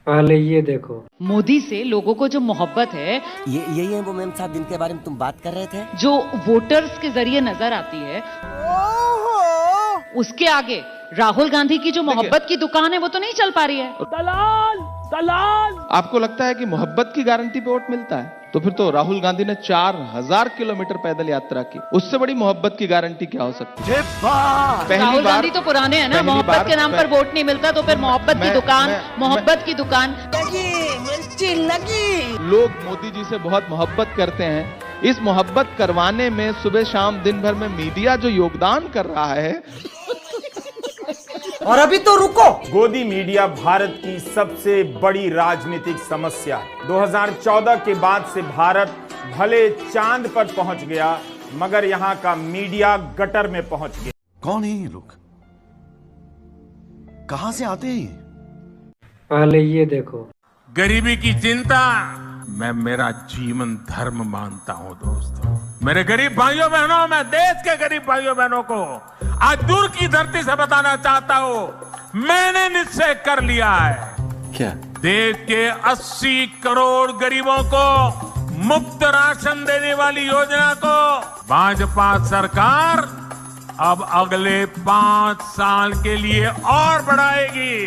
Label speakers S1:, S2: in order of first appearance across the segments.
S1: पहले ये देखो।
S2: मोदी से लोगों को जो मोहब्बत है,
S3: ये यही है वो मैम साहब जिनके बारे में तुम बात कर रहे थे,
S2: जो वोटर्स के जरिए नजर आती है, उसके आगे राहुल गांधी की जो मोहब्बत की दुकान है वो तो नहीं चल पा रही है।
S4: दलाल आपको लगता है कि मोहब्बत की गारंटी पे वोट मिलता है? तो फिर तो राहुल गांधी ने 4000 किलोमीटर पैदल यात्रा की, उससे बड़ी मोहब्बत की गारंटी क्या हो सकती है?
S2: राहुल गांधी तो पुराने हैं ना, मोहब्बत के नाम पर वोट नहीं मिलता तो फिर मोहब्बत की दुकान, मोहब्बत की दुकान।
S4: लोग मोदी जी से बहुत मोहब्बत करते हैं। इस मोहब्बत करवाने में सुबह शाम दिन भर में मीडिया जो योगदान कर रहा है,
S5: और अभी तो रुको,
S6: गोदी मीडिया भारत की सबसे बड़ी राजनीतिक समस्या है। 2014 के बाद से भारत भले चांद पर पहुंच गया, मगर यहां का मीडिया गटर में पहुंच गया।
S7: कौन है ये लोग? कहां से आते हैं ये?
S1: पहले ये देखो।
S8: गरीबी की चिंता मैं मेरा जीवन धर्म मानता हूं दोस्तों। मेरे गरीब भाइयों बहनों, मैं देश के गरीब भाइयों बहनों को आज दूर की धरती से बताना चाहता हूं, मैंने निश्चय कर लिया है।
S7: क्या?
S8: देश के 80 करोड़ गरीबों को मुफ्त राशन देने वाली योजना को भाजपा सरकार अब अगले 5 साल के लिए और बढ़ाएगी।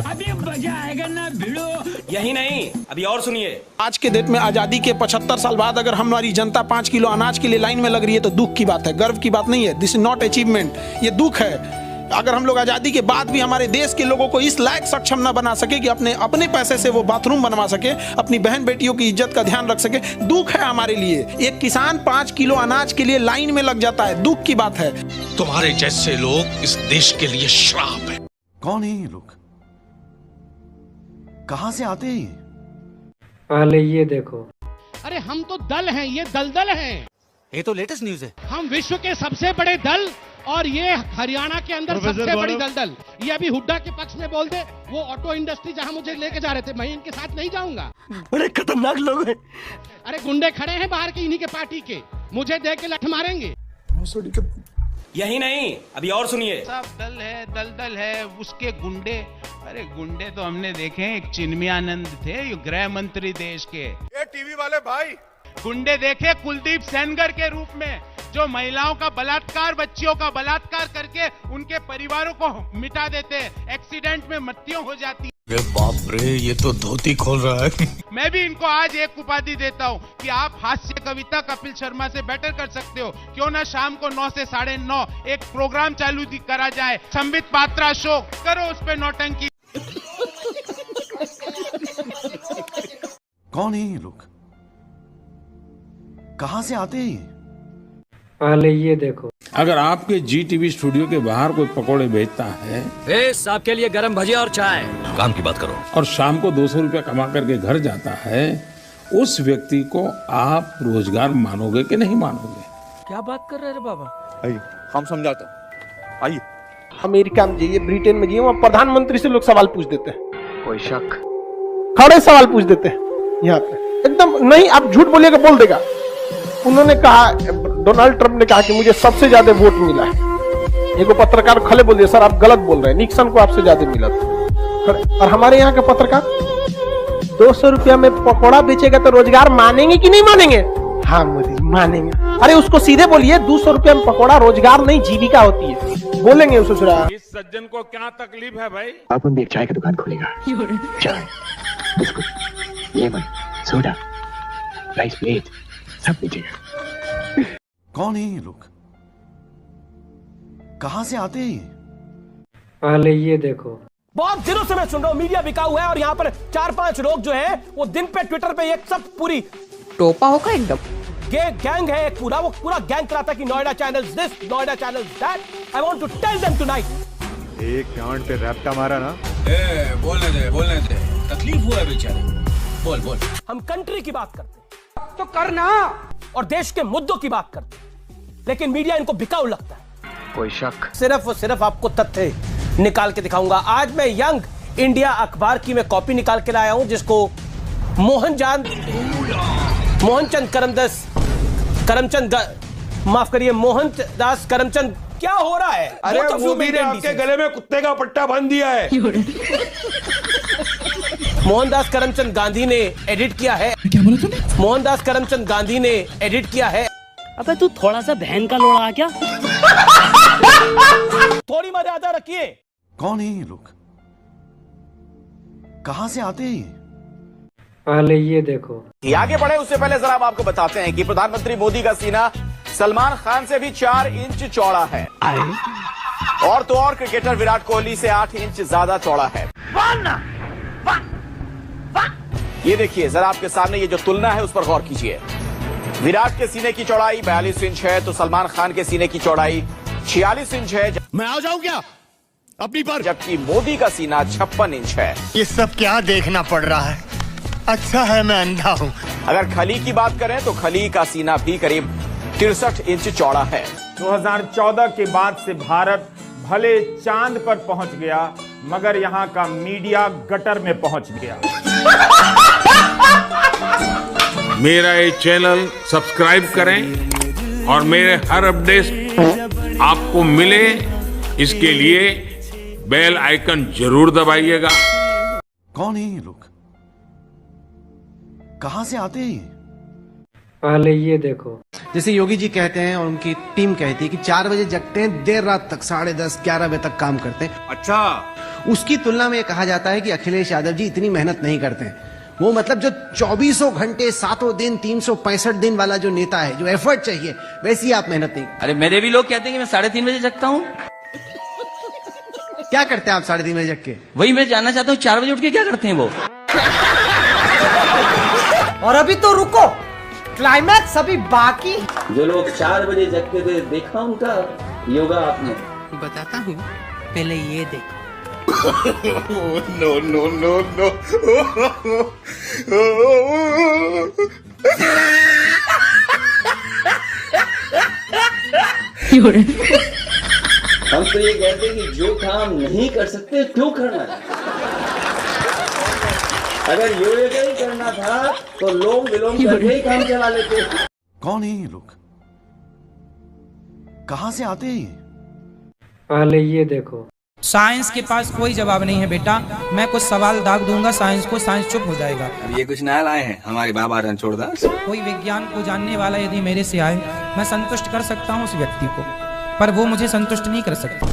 S5: अभी मजा आएगा ना भिड़ो।
S9: यही नहीं, अभी और सुनिए।
S10: आज के डेट में आजादी के 75 साल बाद अगर हमारी जनता 5 किलो अनाज के लिए लाइन में लग रही है तो दुख की बात है, गर्व की बात नहीं है। दिस इज नॉट अचीवमेंट, ये दुख है। अगर हम लोग आजादी के बाद भी हमारे देश के लोगों को इस लायक सक्षम ना बना सके कि अपने पैसे से वो बाथरूम बनवा सके, अपनी बहन बेटियों की इज्जत का ध्यान रख सके, दुख है हमारे लिए। एक किसान 5 किलो अनाज के लिए लाइन में लग जाता है, दुख की बात है।
S11: तुम्हारे जैसे लोग इस देश के लिए श्राप है।
S7: कौन है ये लोग? कहां से आते हैं ये?
S1: पहले ये देखो।
S12: अरे हम तो दल हैं, ये दलदल हैं।
S3: ये तो लेटेस्ट न्यूज है।
S12: हम विश्व के सबसे बड़े दल और ये हरियाणा के अंदर सबसे बड़ी दलदल। ये अभी हुड्डा के पक्ष में बोल दे, वो ऑटो इंडस्ट्री जहां मुझे लेके जा रहे थे, मैं इनके साथ नहीं जाऊंगा।
S3: बड़े खतरनाक लोग हैं।
S12: अरे गुंडे खड़े हैं बाहर के, इन्हीं के पार्टी के, मुझे देख के लठ मारेंगे।
S9: यही नहीं, अभी और सुनिए।
S13: सब दल है, दलदल है, उसके गुंडे। अरे गुंडे तो हमने देखे हैं, एक चिन्मयानंद थे, ये गृह मंत्री देश के।
S6: ये टीवी वाले भाई
S13: गुंडे देखे कुलदीप सेनगर के रूप में, जो महिलाओं का बलात्कार, बच्चियों का बलात्कार करके उनके परिवारों को मिटा देते, एक्सीडेंट में मृत्यु हो जाती।
S11: बाप रे, ये तो धोती खोल रहा है।
S13: मैं भी इनको आज एक उपाधि देता हूँ कि आप हास्य कविता कपिल शर्मा से बेटर कर सकते हो। क्यों ना शाम को 9 से 9:30 एक प्रोग्राम चालू करा जाए, संबित पात्रा शो, करो उस पे नौटंकी।
S7: कौन है ये लोग? कहां से आते हैं ये?
S1: पहले ये देखो।
S8: अगर आपके GTV स्टूडियो के बाहर कोई पकोड़े बेचता है,
S3: आपके लिए गरम भजिया और चाय।
S11: काम की बात करो।
S8: और शाम को 200 रुपया कमा करके घर जाता है, उस व्यक्ति को आप रोजगार मानोगे कि नहीं मानोगे?
S3: क्या बात कर रहे हैं बाबा?
S6: आइए हम समझाते। आइए।
S10: अमेरिका में जाइए, ब्रिटेन में जाइए, वहाँ प्रधानमंत्री से लोग सवाल पूछ देते हैं।
S3: कोई शक?
S10: खड़े सवाल पूछ देते हैं यहाँ पे, एकदम नहीं, आप झूठ बोलिएगा बोल देगा। उन्होंने कहा, डोनाल्ड ट्रंप ने कहा कि मुझे सबसे ज्यादा वोट मिला है। एक पत्रकार खड़े बोल दिया, सर आप गलत बोल रहे हैं, निक्सन को आपसे ज्यादा मिला था। और हमारे यहाँ के पत्रकार 200 रुपया में पकौड़ा बेचेगा तो रोजगार मानेंगे कि नहीं मानेंगे? हाँ मोदी जी मानेंगे। अरे उसको सीधे बोलिए, 200 रुपया में पकौड़ा रोजगार नहीं जीविका होती है, बोलेंगे उसे।
S8: इस सज्जन को क्या तकलीफ है भाई?
S3: आप भी एक चाय की दुकान खोलेगा, चाय, biscuit, lemon, soda, rice plate, सब बेचेगा।
S7: कौन है ये लोग? कहां से आते हैं ये?
S1: पहले ये देखो।
S5: बहुत दिनों से मैं सुन रहा हूँ मीडिया बिका हुआ है, और यहाँ पर 4-5 लोग जो है वो दिन पे ट्विटर पे एक सब पूरी
S2: टोपा होगा एकदम।
S5: गैंग है एक पूरा, वो पूरा गैंग कराता कि Noida channels this, Noida channels that. I want to tell them tonight.
S6: एक कांड पे रैप्टा मारा ना।
S11: बोलने दे, तकलीफ हुआ है बेचारे। बोल।
S5: हम कंट्री की बात करते हैं तो करना, और देश के मुद्दों की बात करते हैं, लेकिन मीडिया इनको बिकाऊ लगता है।
S3: कोई शक?
S5: सिर्फ और सिर्फ आपको तथ्य निकाल के दिखाऊंगा। आज मैं यंग इंडिया अखबार की मैं कॉपी निकाल के लाया हूं, जिसको मोहनदास करमचंद क्या हो रहा है?
S9: अरे मोदी ने आपके गले में कुत्ते का पट्टा बांध दिया है।
S5: मोहनदास करमचंद गांधी ने एडिट किया है। क्या बोला तूने? मोहनदास करमचंद गांधी ने एडिट किया है।
S14: अबे तू थोड़ा सा बहन का लोड़ा क्या?
S5: थोड़ी मर्यादा रखिए।
S7: कौन है ये लोग? कहां से आते हैं ये?
S1: पहले ये देखो।
S15: आगे बढ़े उससे पहले जरा हम आपको बताते हैं कि प्रधानमंत्री मोदी का सीना सलमान खान से भी 4 इंच चौड़ा है और तो और क्रिकेटर विराट कोहली से 8 इंच ज्यादा चौड़ा है। ये देखिए जरा आपके सामने ये जो तुलना है उस पर गौर कीजिए। विराट के सीने की चौड़ाई 42 इंच है तो सलमान खान के सीने की चौड़ाई 46 इंच है।
S16: मैं आ जाऊं क्या अपनी पर?
S15: जबकि मोदी का सीना 56 इंच है।
S16: ये सब क्या देखना पड़ रहा है? अच्छा है मैं अंधा हूं।
S15: अगर खली की बात करें तो खली का सीना भी करीब 63 इंच चौड़ा है।
S6: 2014 के बाद से भारत भले चांद पर पहुंच गया मगर यहां का मीडिया गटर में पहुंच गया।
S8: मेरा ये चैनल सब्सक्राइब करें और मेरे हर अपडेट आपको मिले इसके लिए बेल आइकन जरूर दबाइएगा।
S7: कौन है ये लोग? कहां से आते हैं ये?
S1: पहले ये देखो।
S17: जैसे योगी जी कहते हैं और उनकी टीम कहती है कि 4 बजे जगते हैं, देर रात तक 10:30 11 बजे तक काम करते हैं।
S9: अच्छा,
S17: उसकी तुलना में कहा जाता है कि अखिलेश यादव जी इतनी मेहनत नहीं करते हैं। वो मतलब जो 24 घंटे 7 दिन 365 दिन वाला जो नेता है, जो एफर्ट चाहिए, वैसी आप मेहनत नहीं।
S14: अरे मेरे भी लोग कहते हैं कि मैं 3:30 बजे जगता हूँ।
S17: क्या करते हैं आप 3:30 बजे जग के?
S14: वही मैं जानना चाहता हूँ, 4 बजे उठ के क्या करते हैं वो?
S18: और अभी तो रुको, क्लाइमैक्स अभी बाकी।
S14: जो लोग 4 बजे जगते थे, देखा उनका योगा आपने?
S18: बताता हूँ, पहले ये देखो।
S16: No no no no.
S14: हम तो ये कहते हैं कि जो काम नहीं कर सकते क्यों करना है? अगर योगा ही करना था तो लोग विलोम करके ही काम चला लेते।
S7: कौन है ये लोग? कहां से आते हैं ये?
S1: पहले ये देखो।
S18: साइंस के पास कोई जवाब नहीं है बेटा। मैं कुछ सवाल दाग दूंगा साइंस को, साइंस चुप हो जाएगा।
S11: अब ये कुछ नया लाए हैं हमारे बाबा रणछोड़दास।
S18: कोई विज्ञान को जानने वाला यदि मेरे से आए, मैं संतुष्ट कर सकता हूँ उस व्यक्ति को, पर वो मुझे संतुष्ट नहीं कर सकता।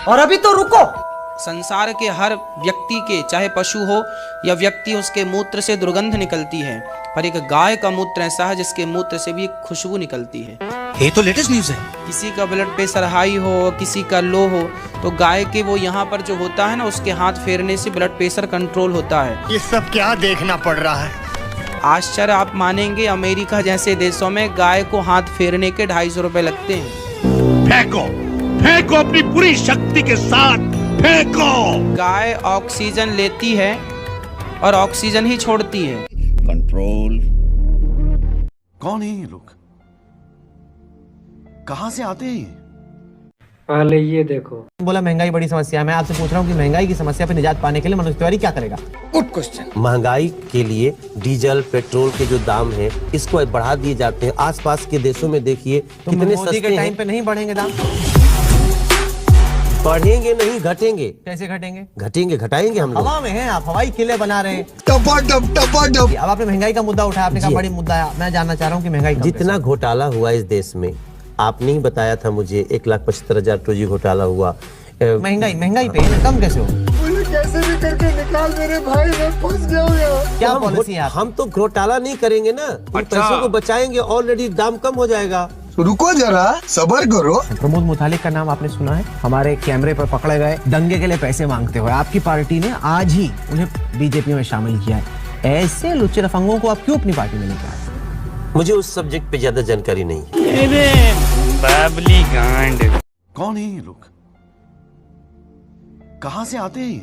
S18: और अभी तो रुको। संसार के हर व्यक्ति के, चाहे पशु हो या व्यक्ति, उसके मूत्र से दुर्गंध निकलती है, पर एक गाय का मूत्र ऐसा है जिसके मूत्र से भी एक खुशबू निकलती है।
S11: ये तो लेटेस्ट न्यूज है।
S18: किसी का ब्लड प्रेशर हाई हो, किसी का लो हो, तो गाय के वो यहाँ पर जो होता है ना, उसके हाथ फेरने से ब्लड प्रेशर कंट्रोल होता है।
S16: ये सब क्या देखना पड़ रहा है?
S18: आश्चर्य आप मानेंगे, अमेरिका जैसे देशों में गाय को हाथ फेरने के 250 रुपए लगते हैं।
S16: फेंको फेंको अपनी पूरी शक्ति के साथ फेंको।
S18: गाय ऑक्सीजन लेती है और ऑक्सीजन ही छोड़ती है।
S16: कंट्रोल।
S7: कौन है ये लोग? कहां से आते हैं ये?
S1: पहले ये देखो।
S17: बोला महंगाई बड़ी समस्या है। मैं आपसे पूछ रहा हूँ कि महंगाई की समस्या पे निजात पाने के लिए मनोज तिवारी क्या करेगा?
S9: Good question.
S19: महंगाई के लिए डीजल पेट्रोल के जो दाम है इसको बढ़ा दिए जाते हैं। आसपास के देशों में देखिए कितने सस्ते
S17: के टाइम पे नहीं बढ़ेंगे दाम?
S19: बढ़ेंगे नहीं, घटेंगे।
S17: कैसे घटेंगे?
S19: घटेंगे, घटाएंगे हम लोग।
S17: हवा में हैं आप, हवाई किले बना रहे हैं।
S16: टपाटप।
S17: अब आपने महंगाई का मुद्दा उठाया, आपने कहा बड़ी मुद्दा है। मैं जानना चाह रहा हूँ कि महंगाई
S19: जितना घोटाला हुआ इस देश में, आपने ही बताया था मुझे 1,75,000 टोजी घोटाला हुआ।
S17: महंगाई पे है, कम कैसे हो?
S16: कैसे भी करके निकाल मेरे भाई, मैं फंस जाऊंगा।
S17: क्या पॉलिसी है?
S19: हम तो घोटाला नहीं करेंगे ना, पैसों को बचाएंगे, ऑलरेडी दाम कम हो जाएगा।
S16: रुको जरा, सबर करो।
S17: प्रमोद मुतालिक का नाम आपने सुना है? हमारे कैमरे पर पकड़े गए दंगे के लिए पैसे मांगते हुए। आपकी पार्टी ने आज ही उन्हें बीजेपी में शामिल किया है। ऐसे लुच्चे लफंगों को आप क्यों अपनी पार्टी में लेकर आए?
S19: मुझे उस सब्जेक्ट पे ज्यादा जानकारी नहीं।
S14: बाबली गांड।
S7: कौन है ये लोग? कहां से आते हैं ये?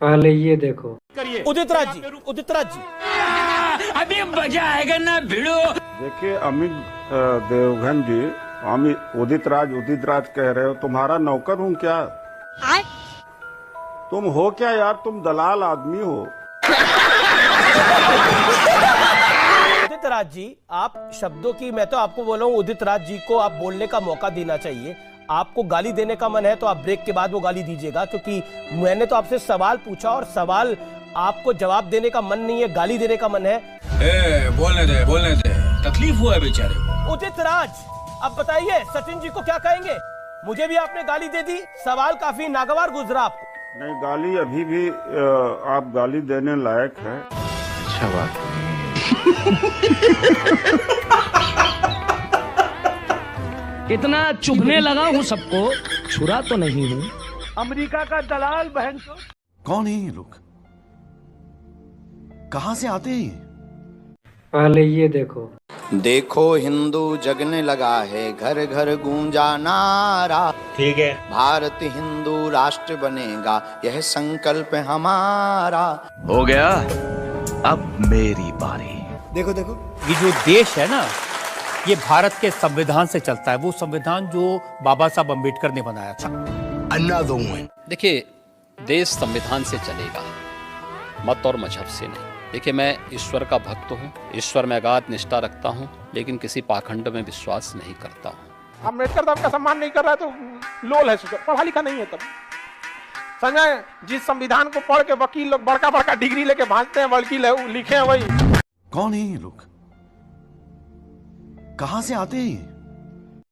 S1: पहले ये देखो।
S5: उदित राज जी
S14: अभी मजा आएगा ना भिड़ो।
S20: देखिए अमित देवघन जी, हम उदित राज कह रहे हो। तुम्हारा नौकर हूँ क्या? तुम हो क्या यार? तुम दलाल आदमी हो।
S5: उदित राज जी, आप शब्दों की, मैं तो आपको बोल रहा हूँ उदित राज जी को आप बोलने का मौका देना चाहिए। आपको गाली देने का मन है तो आप ब्रेक के बाद वो गाली दीजिएगा, क्योंकि मैंने तो आपसे सवाल पूछा और सवाल आपको जवाब देने का मन नहीं है, गाली देने का मन है।
S11: बोलने दे, तकलीफ हुआ है बेचारे को।
S5: उदित राज, अब बताइए सचिन जी को क्या कहेंगे? मुझे भी आपने गाली दे दी, सवाल काफी नागवार गुजरा आपको।
S20: नहीं, गाली अभी भी आप गाली देने लायक है।
S15: अच्छा बात।
S16: इतना चुभने लगा हूँ सबको, छुरा तो नहीं हूँ।
S5: अमेरिका का दलाल बहन को।
S7: कौन है ये लोग? कहाँ से आते हैं ये?
S1: पहले ये देखो।
S15: देखो हिंदू जगने लगा है, घर घर गूंजा नारा।
S9: ठीक है।
S15: भारत हिंदू राष्ट्र बनेगा, यह संकल्प हमारा।
S11: हो गया, अब मेरी बारी।
S9: देखो देखो,
S5: ये जो देश है ना, ये भारत के संविधान से चलता है, वो संविधान जो बाबा साहब अम्बेडकर ने बनाया था।
S21: देखिए, देश संविधान से चलेगा, मत और मजहब से नहीं। देखिए, मैं ईश्वर का भक्त हूँ, ईश्वर में अगाध निष्ठा रखता हूँ, लेकिन किसी पाखंड में विश्वास नहीं करता हूँ।
S10: अम्बेडकर साहब का सम्मान नहीं कर रहा है तो लोल है, पढ़ा लिखा नहीं है। तब संजय, जिस संविधान को पढ़ के वकील लोग बड़का बड़का डिग्री लेके भांजते हैं, वकील लिखे हैं वही।
S7: कौन है ये लोग? कहाँ से आते हैं ये?